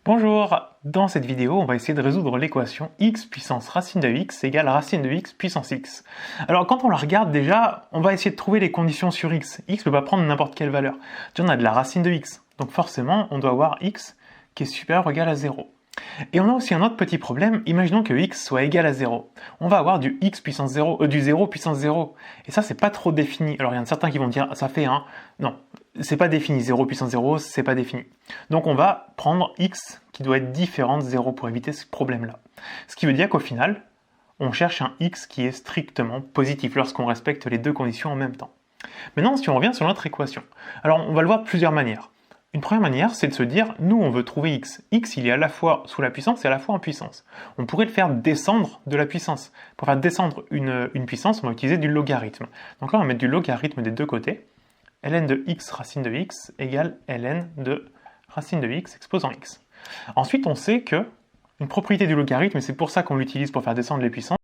Bonjour, dans cette vidéo, on va essayer de résoudre l'équation x puissance racine de x égale racine de x puissance x. Alors quand on la regarde déjà, on va essayer de trouver les conditions sur x. X ne peut pas prendre n'importe quelle valeur. On a de la racine de x, donc forcément on doit avoir x qui est supérieur ou égal à 0. Et on a aussi un autre petit problème, imaginons que x soit égal à 0. On va avoir du x puissance 0, du 0 puissance 0. Et ça, c'est pas trop défini. Alors il y en a certains qui vont dire, ça fait 1. Non, c'est pas défini. 0 puissance 0, c'est pas défini. Donc on va prendre x qui doit être différent de 0 pour éviter ce problème-là. Ce qui veut dire qu'au final, on cherche un x qui est strictement positif lorsqu'on respecte les deux conditions en même temps. Maintenant, si on revient sur notre équation, alors on va le voir de plusieurs manières. Une première manière, c'est de se dire, nous on veut trouver x. X, il est à la fois sous la puissance et à la fois en puissance. On pourrait le faire descendre de la puissance. Pour faire descendre une puissance, on va utiliser du logarithme. Donc là, on va mettre du logarithme des deux côtés. Ln de x racine de x égale ln de racine de x exposant x. Ensuite, on sait que une propriété du logarithme, et c'est pour ça qu'on l'utilise pour faire descendre les puissances,